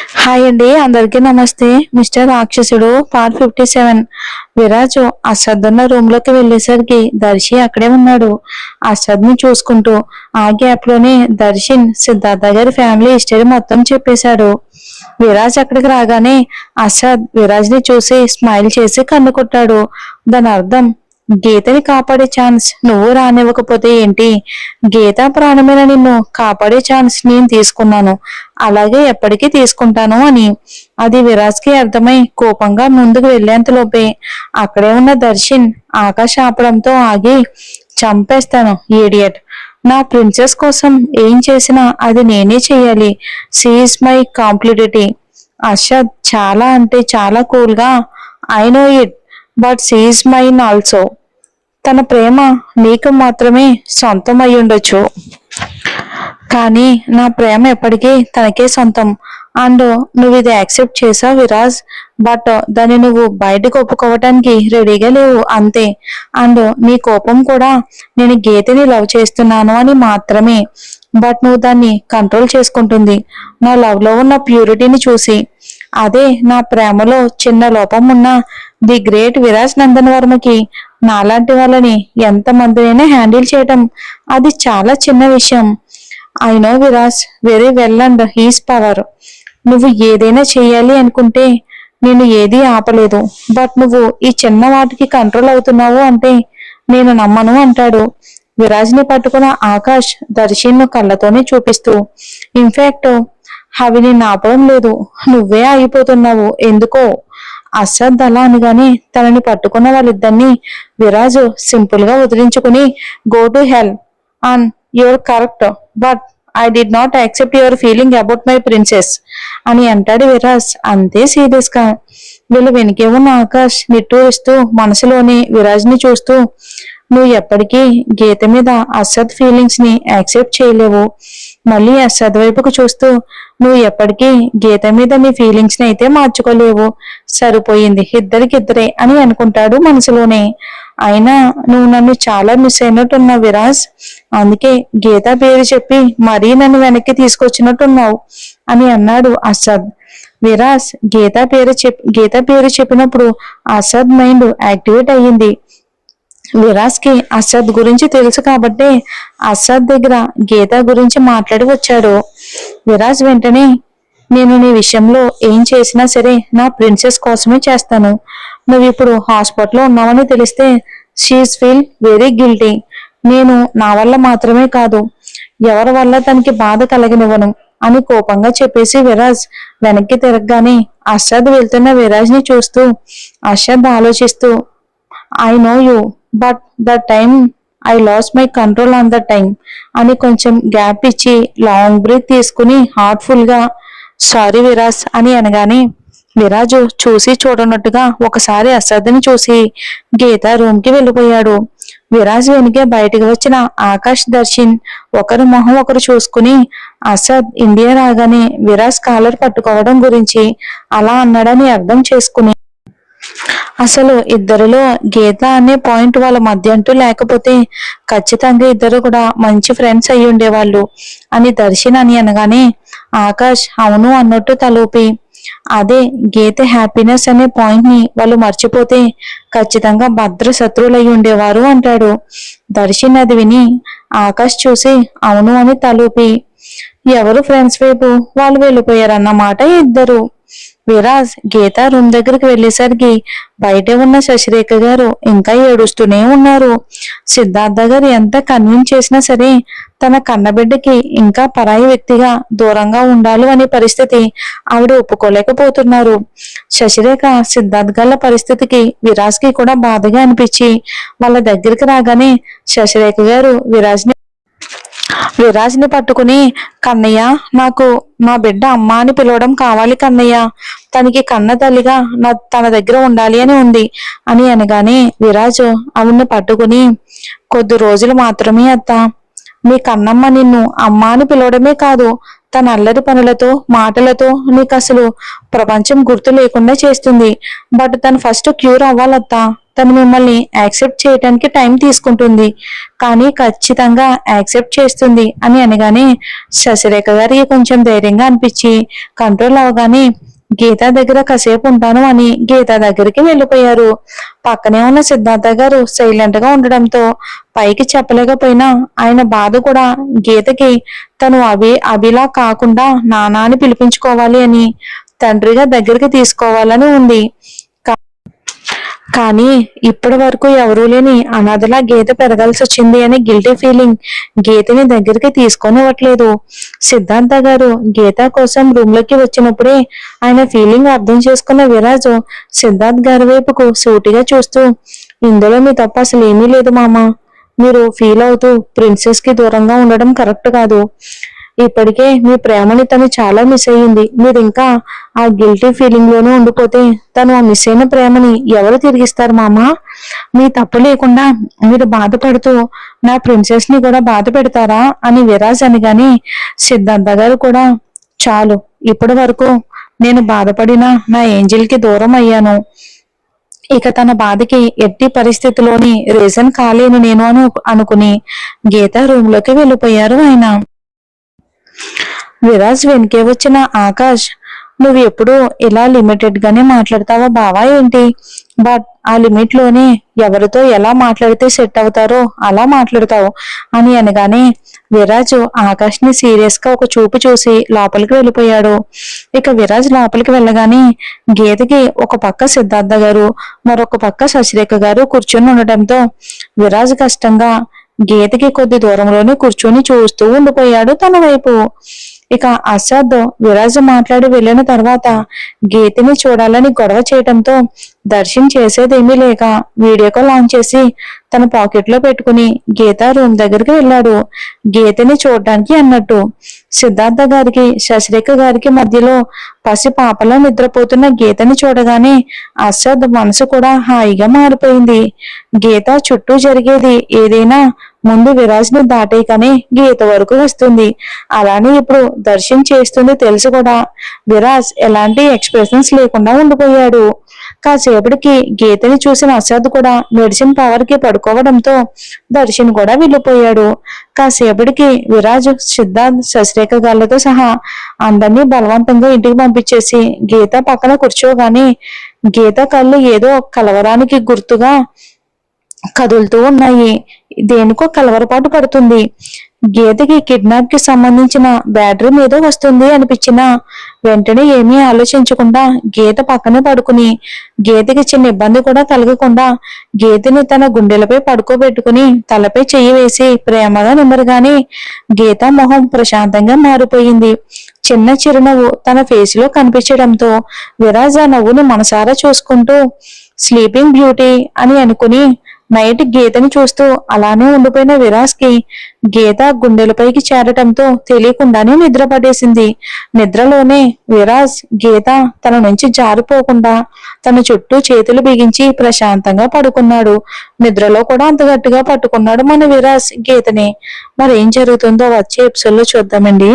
Hi అండి, అందరికీ నమస్తే. మిస్టర్ రాక్షసుడు పార్ట్ 57. విరాజు అసద్ ఉన్న రూమ్ లోకి వెళ్ళేసరికి దర్శి అక్కడే ఉన్నాడు. అసద్ ని చూసుకుంటూ ఆ గ్యాప్ లోనే దర్శిన్ సిద్ధార్థ గారి ఫ్యామిలీ హిస్టరీ మొత్తం చెప్పేశాడు. విరాజ్ అక్కడికి రాగానే అసద్ విరాజ్ ని చూసి స్మైల్ చేసి కన్ను కొట్టాడు. దాని అర్థం, గీతని కాపాడే ఛాన్స్ నువ్వు రానివ్వకపోతే ఏంటి, గీత ప్రాణమైన నిన్ను కాపాడే ఛాన్స్ నేను తీసుకున్నాను, అలాగే ఎప్పటికీ తీసుకుంటాను అని. అది విరాజ్ కి అర్థమై కోపంగా ముందుకు వెళ్లేంతలోపే అక్కడే ఉన్న దర్శన్ ఆకాశ ఆపడంతో ఆగి, చంపేస్తాను ఈడియట్, నా ప్రిన్సెస్ కోసం ఏం చేసినా అది నేనే చెయ్యాలి, షీఈస్ మై కాంప్లిడిటీ. అర్షద్ చాలా అంటే చాలా కూల్ గా, I know it, but she's mine also. తన ప్రేమ నీకు మాత్రమే సొంతం అయి ఉండొచ్చు, కానీ నా ప్రేమ ఎప్పటికీ తనకే సొంతం. అండ్ నువ్వు ఇది యాక్సెప్ట్ చేసావు విరాజ్, బట్ దాన్ని నువ్వు బయటకు ఒప్పుకోవటానికి రెడీగా లేవు అంతే. అండ్ నీ కోపం కూడా నేను గీతని లవ్ చేస్తున్నాను అని మాత్రమే, బట్ నువ్వు దాన్ని కంట్రోల్ చేసుకుంటుంది నా లవ్ లో ఉన్న ప్యూరిటీని చూసి. అదే నా ప్రేమలో చిన్న లోపం ఉన్న ది గ్రేట్ విరాజ్ నందన్ వర్మకి నాలాంటి వాళ్ళని ఎంత మందినైనా హ్యాండిల్ చేయటం అది చాలా చిన్న విషయం. I know Viraj very well and he's power. నువ్వు ఏదైనా చెయ్యాలి అనుకుంటే నేను ఏదీ ఆపలేదు, బట్ నువ్వు ఈ చిన్న వాటికి కంట్రోల్ అవుతున్నావు అంటే నేను నమ్మను అంటాడు. విరాజ్ ని పట్టుకున్న ఆకాష్ దర్శన్ కళ్ళతోనే చూపిస్తూ, ఇన్ఫాక్ట్ అవి నేను ఆపడం లేదు, నువ్వే ఆగిపోతున్నావు ఎందుకో. అసద్ అలా అనగానే తనని పట్టుకున్న వాళ్ళిద్దరిని విరాజు సింపుల్ గా వదిలించుకుని, go to hell and your correct, but I did not accept your feeling about my princess అని అంటాడు విరాజ్ అంతే సీరియస్ గా. వీళ్ళు వెనుకే ఉన్న ఆకాష్ నిట్టూరిస్తూ మనసులోని విరాజ్ ని చూస్తూ, నువ్వు ఎప్పటికీ గీత మీద అసద్ ఫీలింగ్స్ ని యాక్సెప్ట్ చేయలేవు. మళ్ళీ అసద్ వైపుకు చూస్తూ, నువ్వు ఎప్పటికీ గీత మీద నీ ఫీలింగ్స్ ని అయితే మార్చుకోలేవు, సరిపోయింది ఇద్దరికిద్దరే అని అనుకుంటాడు మనసులోనే. అయినా నువ్వు నన్ను చాలా మిస్ అయినట్టున్నావు విరాజ్, అందుకే గీత పేరు చెప్పి మరీ నన్ను వెనక్కి తీసుకొచ్చినట్టున్నావు అని అన్నాడు అసద్. విరాజ్ గీత పేరు చెప్పినప్పుడు అసద్ మైండ్ యాక్టివేట్ అయ్యింది. విరాజ్ కి అసద్ గురించి తెలుసు కాబట్టి అసద్ దగ్గర గీత గురించి మాట్లాడి వచ్చాడు. విరాజ్ వెంటనే, నేను నీ విషయంలో ఏం చేసినా సరే నా ప్రిన్సెస్ కోసమే చేస్తాను. నువ్వు ఇప్పుడు హాస్పిటల్లో ఉన్నావని తెలిస్తే షీస్ ఫీల్ వెరీ గిల్టీ. నేను నా వల్ల మాత్రమే కాదు, ఎవరి వల్ల తనకి బాధ కలగనివ్వను అని కోపంగా చెప్పేసి విరాజ్ వెనక్కి తిరగగానే అర్షద్ వెళ్తున్న విరాజ్ ని చూస్తూ అర్షద్ ఆలోచిస్తూ, I know you, but the time I lose my control on the time అని కొంచెం గ్యాప్ ఇచ్చి లాంగ్ బ్రీత్ తీసుకుని హార్ట్ఫుల్ గా, సారీ విరాజ్ అని అనగానే విరాజు చూసి చూడనట్టుగా ఒకసారి అసద్ని చూసి గీత రూమ్ కి వెళ్ళిపోయాడు. విరాజ్ వెనుకే బయటకు వచ్చిన ఆకాష్ దర్శన్ ఒకరి మొహం ఒకరు చూసుకుని, అసద్ ఇండియా రాగానే విరాజ్ కాలర్ పట్టుకోవడం గురించి అలా అన్నాడని అర్థం చేసుకుని, అసలు ఇద్దరిలో గీత అనే పాయింట్ వాళ్ళ మధ్య అంటూ లేకపోతే ఖచ్చితంగా ఇద్దరు కూడా మంచి ఫ్రెండ్స్ అయి ఉండేవాళ్ళు అని దర్శన్ అని అనగానే ఆకాష్ అవును అన్నట్టు తలూపి, అదే గీత హ్యాపీనెస్ అనే పాయింట్ ని వాళ్ళు మర్చిపోతే ఖచ్చితంగా భద్ర శత్రువులు అయి ఉండేవారు అంటాడు. దర్శన్ అది విని ఆకాష్ చూసి అవును అని తలూపి, ఎవరు ఫ్రెండ్స్ వైపు వాళ్ళు వెళ్ళిపోయారన్నమాట ఇద్దరు. విరాజ్ గీత రూమ్ దగ్గరికి వెళ్లేసరికి బయట ఉన్న శశిరేఖ గారు ఇంకా ఏడుస్తూనే ఉన్నారు. సిద్ధార్థ గారు ఎంత కన్విన్స్ చేసినా సరే తన కన్నబిడ్డకి ఇంకా పరాయి వ్యక్తిగా దూరంగా ఉండాలి అనే పరిస్థితి ఆవిడ ఒప్పుకోలేకపోతున్నారు. శశిరేఖ సిద్ధార్థ్ గారి పరిస్థితికి విరాజ్ కి కూడా బాధగా అనిపించి వాళ్ళ దగ్గరికి రాగానే శశిరేఖ గారు విరాజ్ ని పట్టుకుని, కన్నయ్య నాకు నా బిడ్డ అమ్మ అని పిలవడం కావాలి కన్నయ్య, తనకి కన్న తల్లిగా తన దగ్గర ఉండాలి అని ఉంది అని అనగానే విరాజు ఆవిడ్ని పట్టుకుని, కొద్ది రోజులు మాత్రమే అత్త, మీ కన్నమ్మ నిన్ను అమ్మ అని పిలవడమే కాదు, తన అల్లరి పనులతో మాటలతో నీకు అసలు ప్రపంచం గుర్తు లేకుండా చేస్తుంది. బట్ తను ఫస్ట్ క్యూర్ అవ్వాలత్తా. తను మిమ్మల్ని యాక్సెప్ట్ చేయడానికి టైం తీసుకుంటుంది, కానీ ఖచ్చితంగా యాక్సెప్ట్ చేస్తుంది అని అనగానే శశిరేఖ గారికి కొంచెం ధైర్యంగా అనిపించి కంట్రోల్ అవగానే గీత దగ్గర కాసేపు ఉంటాను అని గీత దగ్గరికి వెళ్ళిపోయారు. పక్కనే ఉన్న సిద్ధార్థ గారు సైలెంట్ గా ఉండడంతో పైకి చెప్పలేకపోయినా ఆయన బాధ కూడా గీతకి తను అభిలా కాకుండా నానా అని పిలిపించుకోవాలి అని, తండ్రిగా దగ్గరికి తీసుకోవాలని ఉంది. కానీ ఇప్పటి వరకు ఎవరూ లేని అనాథలా గీత పెరగాల్సి వచ్చింది అనే గిల్టీ ఫీలింగ్ గీతని దగ్గరికి తీసుకొనివ్వట్లేదు. సిద్ధార్థ గారు గీత కోసం రూమ్ లోకి వచ్చినప్పుడే ఆయన ఫీలింగ్ అర్థం చేసుకున్న విరాజు సిద్ధార్థ్ గారి వైపుకు సూటిగా చూస్తూ, ఇందులో మీ తప్ప అసలు ఏమీ లేదు మామ. మీరు ఫీల్ అవుతూ ప్రిన్సెస్ కి దూరంగా ఉండడం కరెక్ట్ కాదు. ఇప్పటికే మీ ప్రేమని తను చాలా మిస్ అయ్యింది. మీరు ఇంకా ఆ గిల్టీ ఫీలింగ్ లోనే ఉండిపోతే తను ఆ మిస్ అయిన ప్రేమని ఎవరు తిరిగిస్తారు మామ? మీ తప్పు లేకుండా మీరు బాధపడుతూ నా ప్రిన్సెస్ ని కూడా బాధ పెడతారా అని విరాజ్ అనగానే సిద్ధార్థ గారు కూడా, చాలు, ఇప్పటి వరకు నేను బాధపడిన నా ఏంజల్ కి దూరం అయ్యాను. ఇక తన బాధకి ఎట్టి పరిస్థితిలోని రీజన్ కాలేను నేను అనుకుని గీత రూమ్ లోకి వెళ్ళిపోయారు ఆయన. విరాజ్ వెనకే వచ్చిన ఆకాష్, నువ్వు ఎప్పుడు ఇలా లిమిటెడ్ గానే మాట్లాడతావా బావా ఏంటి? బట్ ఆ లిమిట్ లోనే ఎవరితో ఎలా మాట్లాడితే సెట్ అవుతారో అలా మాట్లాడతావు అని అనగానే విరాజు ఆకాష్ ని సీరియస్ గా ఒక చూపు చూసి లోపలికి వెళ్ళిపోయాడు. ఇక విరాజ్ లోపలికి వెళ్ళగానే గీతకి ఒక పక్క సిద్ధార్థ గారు మరొక పక్క శశిరేఖ గారు కూర్చొని ఉండటంతో విరాజ్ కష్టంగా గీతకి కొద్ది దూరంలోనే కూర్చొని చూస్తూ ఉండిపోయాడు తన వైపు. ఇక అసాద్ విరాజ్ మాట్లాడి వెళ్ళిన తర్వాత గీతని చూడాలని గొడవ చేయటంతో దర్శన్ చేసేదేమీ లేక వీడియో కాల్ ఆన్ చేసి తన పాకెట్ లో పెట్టుకుని గీత రూమ్ దగ్గరికి వెళ్ళాడు, గీతని చూడడానికి అన్నట్టు. సిద్ధార్థ గారికి శశిరేఖ గారికి మధ్యలో పసి పాపలా నిద్రపోతున్న గీతని చూడగానే అసాద్ మనసు కూడా హాయిగా మారిపోయింది. గీత చుట్టూ జరిగేది ఏదైనా ముందు విరాజ్ ని దాటేయకనే గీత వరకు వస్తుంది. అలానే ఇప్పుడు దర్శన్ చేస్తుంది తెలుసు కూడా విరాజ్ ఎలాంటి ఎక్స్ప్రెషన్స్ లేకుండా ఉండిపోయాడు. కాసేపటికి గీతని చూసిన అసాద్ కూడా మెడిసిన్ పవర్ కి పడుకోవడంతో దర్శన్ కూడా వెళ్ళిపోయాడు. కాసేపటికి విరాజ్ సిద్ధార్థ్ శశిరేఖ గాళ్లతో సహా అందరినీ బలవంతంగా ఇంటికి పంపించేసి గీత పక్కన కూర్చోగానే గీత కళ్ళు ఏదో కలవరానికి గుర్తుగా కదులుతూ ఉన్నాయి. దేనికో కలవరపాటు పడుతుంది. గీతకి కిడ్నాప్ కి సంబంధించిన బ్యాటరీ మీద వస్తుంది అనిపించిన వెంటనే ఏమీ ఆలోచించకుండా గీత పక్కనే పడుకుని గీతకి చిన్న ఇబ్బంది కూడా కలగకుండా గీతని తన గుండెలపై పడుకోబెట్టుకుని తలపై చెయ్యి వేసి ప్రేమగా నిమ్మరగానే గీత మొహం ప్రశాంతంగా మారిపోయింది. చిన్న చిరునవ్వు తన ఫేస్ లో కనిపించడంతో విరాజ్ ఆ నవ్వుని మనసారా చూసుకుంటూ స్లీపింగ్ బ్యూటీ అని అనుకుని నైట్ గీతని చూస్తూ అలానే ఉండిపోయిన విరాజ్ కి గీత గుండెలపైకి చేరటంతో తెలియకుండానే నిద్ర పడేసింది. నిద్రలోనే విరాజ్ గీత తన నుంచి జారిపోకుండా తన చుట్టూ చేతులు బిగించి ప్రశాంతంగా పడుకున్నాడు. నిద్రలో కూడా అంత గట్టిగా పట్టుకున్నాడు మన విరాజ్ గీతని. మరి ఏం జరుగుతుందో వచ్చే ఎపిసోడ్ లో చూద్దామండి.